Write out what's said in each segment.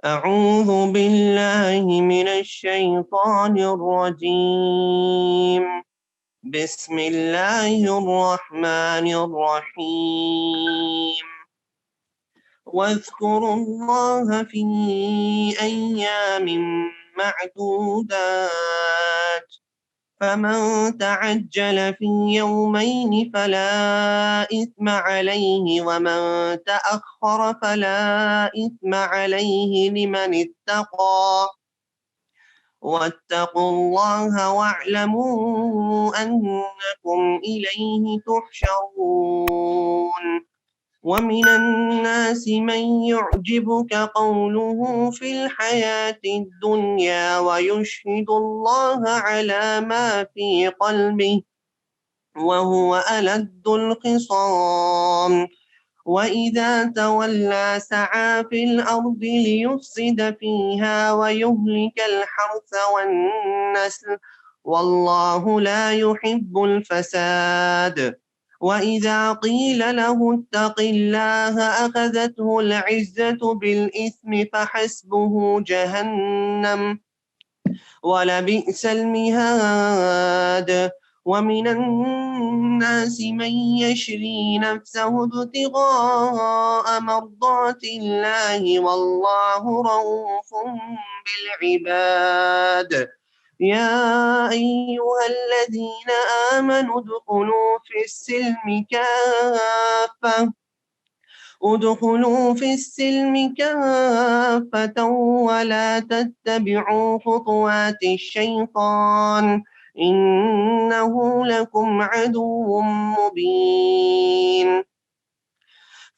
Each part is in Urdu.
أعوذ بالله من الشيطان الرجيم. بسم الله الرحمن الرحيم. واذكروا الله في أيام معدودات، فمن تعجل في يومين فلا إثم عليه، ومن تأخر فلا إثم عليه لمن اتقى. واتقوا الله واعلموا أنكم إليه تحشرون. ومن الناس من يعجبك قوله في الحياة الدنيا ويشهد الله على ما في قلبه وهو ألد الخصام. وإذا تولى سعى في الأرض ليفسد فيها ويهلك الحرث والنسل، والله لا يحب الفساد. وإذا قيل له اتق الله أخذته العزة بالإثم فحسبه جهنم ولبئس المهاد. ومن الناس من يشري نفسه ابتغاء مرضات الله والله رؤوف بالعباد. يا أيها الذين آمنوا ادخلوا في السلم كافة ولا تتبعوا خطوات الشيطان، إنه لكم عدو مبين.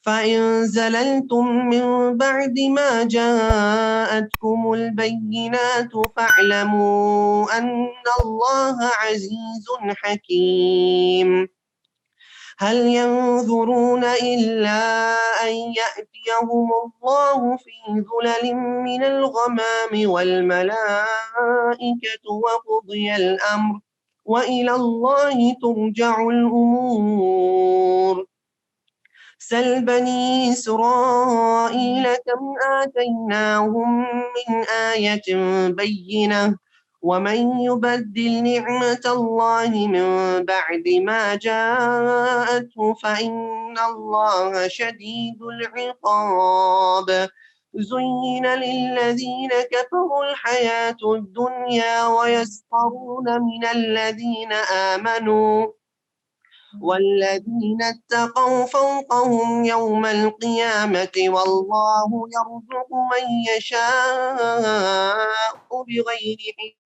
فإن زللتم من بعد ما جاءتكم البينات فاعلموا أن الله عزيز حكيم. هل ينظرون إلا أن يأتيهم الله في ظلل من الغمام والملائكة وقضي الأمر وإلى الله ترجع الأمور. سل بني إسرائيل كم آتيناهم من آية بينة، ومن يبدل نعمة الله من بعد ما جاءته فإن الله شديد العقاب. زين للذين كفروا الحياة الدنيا ويسخرون من الذين آمنوا، والذين اتقوا فوقهم يوم القيامة والله يرزق من يشاء بغير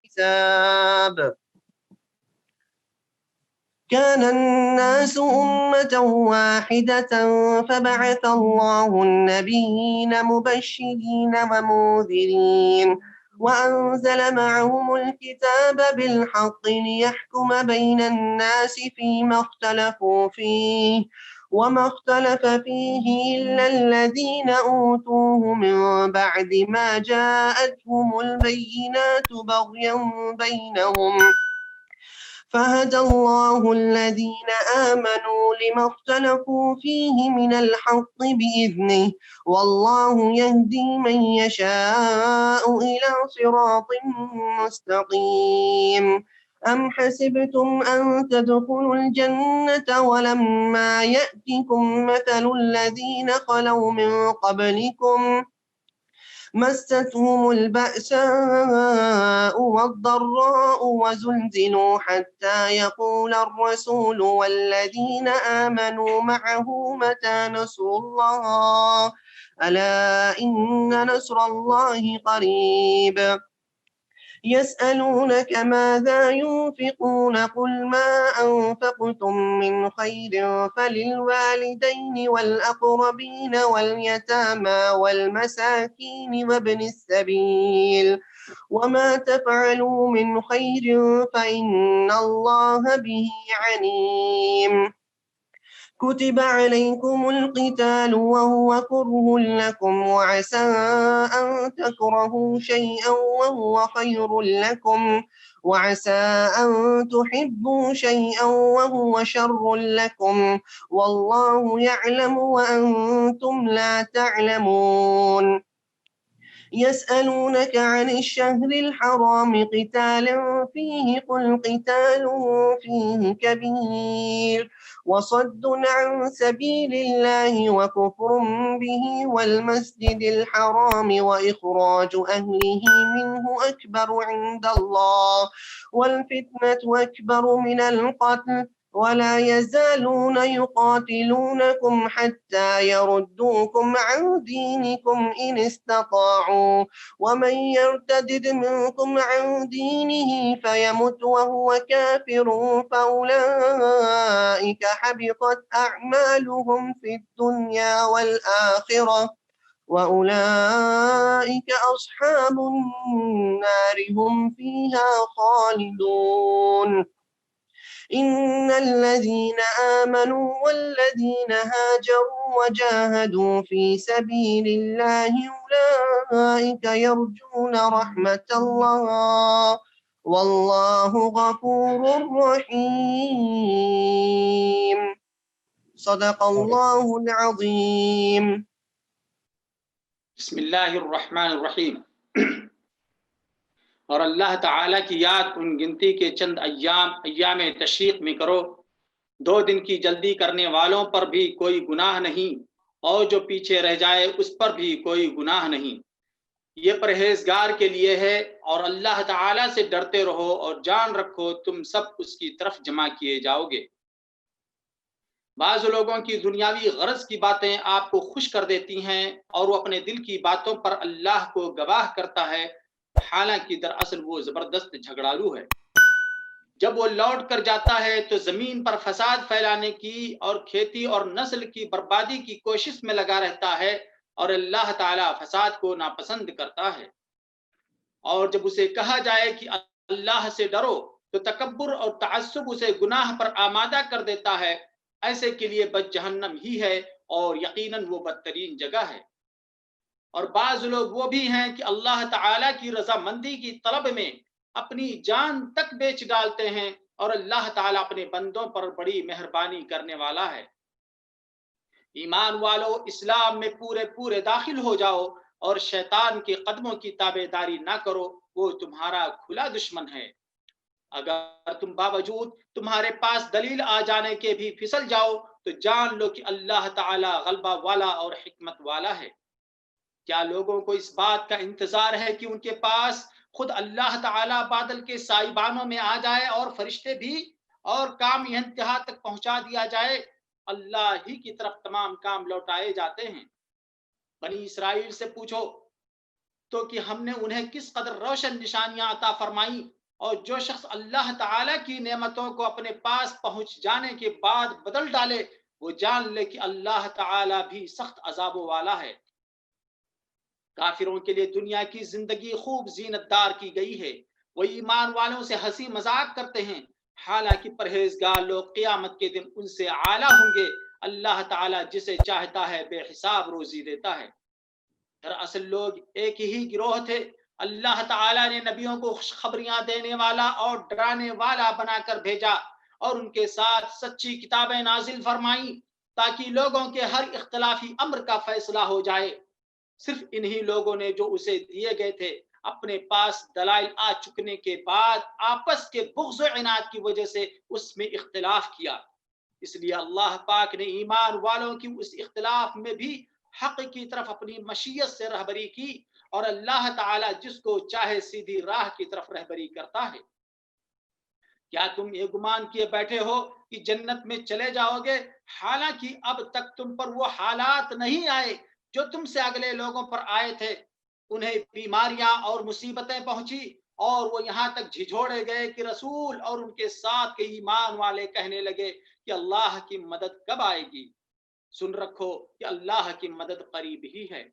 حساب. كان الناس أمة واحدة فبعث الله النبيين مبشرين ومنذرين وأنزل معهم الكتاب بالحق ليحكم بين الناس فيما اختلفوا فيه، وما اختلف فيه إلا الذين أوتوه من بعد ما جاءتهم البينات بغيا بينهم، فهدى الله الذين آمنوا لما اختلفوا فيه من الحق بإذنه، والله يهدي من يشاء إلى صراط مستقيم. أم حسبتم أن تدخلوا الجنة ولما يأتكم مثل الذين خلوا من قبلكم مستهم البأساء والضراء وزلزلوا حتى يقول الرسول والذين آمنوا معه متى نصر الله، ألا إن نصر الله قريب. يسألونك ماذا ينفقون قل ما أنفقتم من خير فللوالدين والأقربين واليتامى والمساكين وابن السبيل، وما تفعلوا من خير فإن الله به عليم. كتب عليكم القتال وهو كره لكم وعسى أن تكرهوا شيئا وهو خير لكم، وعسى أن تحبوا شيئا وهو شر لكم، والله يعلم وأنتم لا تعلمون. يسألونك عن الشهر الحرام قتال فيه قل قتال فيه كبير وصد عن سبيل الله وكفر به والمسجد الحرام وإخراج أهله منه أكبر عند الله والفتنة أكبر من القتل ولا يزالون يقاتلونكم حتى يردوكم عن دينكم إن استطاعوا ومن يرتد منكم عن دينه فيمت وهو كافر فأولئك حبطت أعمالهم في الدنيا والآخرة وأولئك أصحاب النار هم فيها خالدون إن الذين آمنوا والذين هاجروا وجاهدوا في سبيل الله أولئك يرجون رحمة الله والله غفور رحيم صدق الله العظيم بسم اللہ الرحمن الرحیم. اور اللہ تعالیٰ کی یاد ان گنتی کے چند ایام تشریق میں کرو. 2 دن کی جلدی کرنے والوں پر بھی کوئی گناہ نہیں اور جو پیچھے رہ جائے اس پر بھی کوئی گناہ نہیں. یہ پرہیزگار کے لیے ہے اور اللہ تعالیٰ سے ڈرتے رہو اور جان رکھو تم سب اس کی طرف جمع کیے جاؤ گے. بعض لوگوں کی دنیاوی غرض کی باتیں آپ کو خوش کر دیتی ہیں اور وہ اپنے دل کی باتوں پر اللہ کو گواہ کرتا ہے، حالانکہ دراصل وہ زبردست جھگڑالو ہے. جب وہ لوٹ کر جاتا ہے تو زمین پر فساد پھیلانے کی اور کھیتی اور نسل کی بربادی کی کوشش میں لگا رہتا ہے اور اللہ تعالیٰ فساد کو ناپسند کرتا ہے. اور جب اسے کہا جائے کہ اللہ سے ڈرو تو تکبر اور تعصب اسے گناہ پر آمادہ کر دیتا ہے. ایسے کے لیے بد جہنم ہی ہے اور یقیناً وہ بدترین جگہ ہے. اور بعض لوگ وہ بھی ہیں کہ اللہ تعالیٰ کی رضامندی کی طلب میں اپنی جان تک بیچ ڈالتے ہیں اور اللہ تعالیٰ اپنے بندوں پر بڑی مہربانی کرنے والا ہے. ایمان والو، اسلام میں پورے داخل ہو جاؤ اور شیطان کے قدموں کی تابعداری نہ کرو، وہ تمہارا کھلا دشمن ہے. اگر تم باوجود تمہارے پاس دلیل آ جانے کے بھی پھسل جاؤ تو جان لو کہ اللہ تعالیٰ غلبہ والا اور حکمت والا ہے. کیا لوگوں کو اس بات کا انتظار ہے کہ ان کے پاس خود اللہ تعالیٰ بادل کے سائبانوں میں آ جائے اور فرشتے بھی اور کام یہ انتہا تک پہنچا دیا جائے؟ اللہ ہی کی طرف تمام کام لوٹائے جاتے ہیں. بنی اسرائیل سے پوچھو تو کہ ہم نے انہیں کس قدر روشن نشانیاں عطا فرمائیں، اور جو شخص اللہ تعالیٰ کی نعمتوں کو اپنے پاس پہنچ جانے کے بعد بدل ڈالے وہ جان لے کہ اللہ تعالیٰ بھی سخت عذاب والا ہے. کافروں کے لیے دنیا کی زندگی خوب زینت دار کی گئی ہے. وہ ایمان والوں سے ہنسی مذاق کرتے ہیں، حالانکہ پرہیزگار لوگ قیامت کے دن ان سے اعلیٰ ہوں گے. اللہ تعالیٰ جسے چاہتا ہے بے حساب روزی دیتا ہے. دراصل لوگ ایک ہی گروہ تھے. اللہ تعالیٰ نے نبیوں کو خوشخبریاں دینے والا اور ڈرانے والا بنا کر بھیجا اور ان کے ساتھ سچی کتابیں نازل فرمائیں تاکہ لوگوں کے ہر اختلافی امر کا فیصلہ ہو جائے. صرف انہی لوگوں نے جو اسے دیے گئے تھے اپنے پاس دلائل آ چکنے کے بعد آپس کے بغض و عناد کی وجہ سے اس میں اختلاف کیا. اس لیے اللہ پاک نے ایمان والوں کی اس اختلاف میں بھی حق کی طرف اپنی مشیت سے رہبری کی، اور اللہ تعالیٰ جس کو چاہے سیدھی راہ کی طرف رہبری کرتا ہے. کیا تم یہ گمان کیے بیٹھے ہو کہ جنت میں چلے جاؤ گے، حالانکہ اب تک تم پر وہ حالات نہیں آئے جو تم سے اگلے لوگوں پر آئے تھے؟ انہیں بیماریاں اور مصیبتیں پہنچی اور وہ یہاں تک جھنجھوڑے گئے کہ رسول اور ان کے ساتھ کے ایمان والے کہنے لگے کہ اللہ کی مدد کب آئے گی؟ سن رکھو کہ اللہ کی مدد قریب ہی ہے.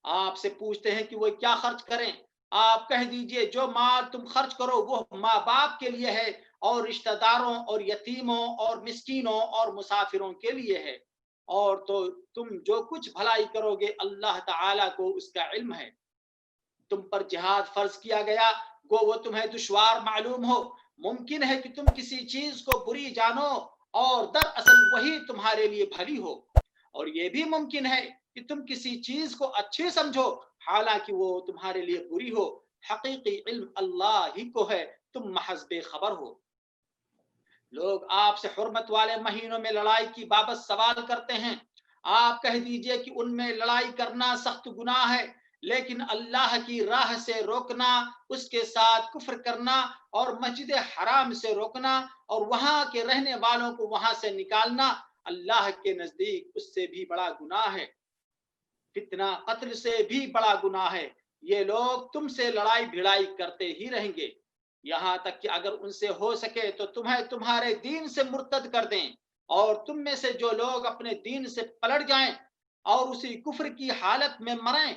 آپ سے پوچھتے ہیں کہ وہ کیا خرچ کریں. آپ کہہ دیجئے جو مال تم خرچ کرو وہ ماں باپ کے لیے ہے اور رشتہ داروں اور یتیموں اور مسکینوں اور مسافروں کے لیے ہے، اور تو تم جو کچھ بھلائی کرو گے اللہ تعالیٰ کو اس کا علم ہے. تم پر جہاد فرض کیا گیا گو وہ تمہیں دشوار معلوم ہو. ممکن ہے کہ تم کسی چیز کو بری جانو اور دراصل وہی تمہارے لیے بھلی ہو، اور یہ بھی ممکن ہے کہ تم کسی چیز کو اچھی سمجھو حالانکہ وہ تمہارے لیے بری ہو، حقیقی علم اللہ ہی کو ہے، تم محض بے خبر ہو۔ لوگ آپ سے حرمت والے مہینوں میں لڑائی کی بابت سوال کرتے ہیں، آپ کہہ دیجئے کہ ان میں لڑائی کرنا سخت گناہ ہے، لیکن اللہ کی راہ سے روکنا، اس کے ساتھ کفر کرنا اور مسجد حرام سے روکنا اور وہاں کے رہنے والوں کو وہاں سے نکالنا اللہ کے نزدیک اس سے بھی بڑا گناہ ہے، فتنہ قتل سے بھی بڑا گناہ ہے۔ یہ لوگ تم سے لڑائی بھڑائی کرتے ہی رہیں گے، یہاں تک کہ اگر ان سے ہو سکے تو تمہیں تمہارے دین سے مرتد کر دیں، اور تم میں سے جو لوگ اپنے دین سے پلٹ جائیں اور اسی کفر کی حالت میں مریں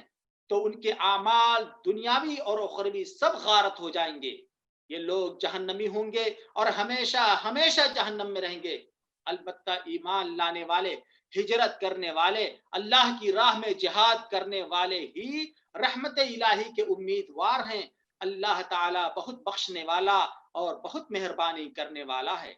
تو ان کے اعمال دنیاوی اور اخروی سب غارت ہو جائیں گے۔ یہ لوگ جہنمی ہوں گے اور ہمیشہ ہمیشہ جہنم میں رہیں گے۔ البتہ ایمان لانے والے، ہجرت کرنے والے، اللہ کی راہ میں جہاد کرنے والے ہی رحمت الہی کے امیدوار ہیں۔ اللہ تعالی بہت بخشنے والا اور بہت مہربانی کرنے والا ہے۔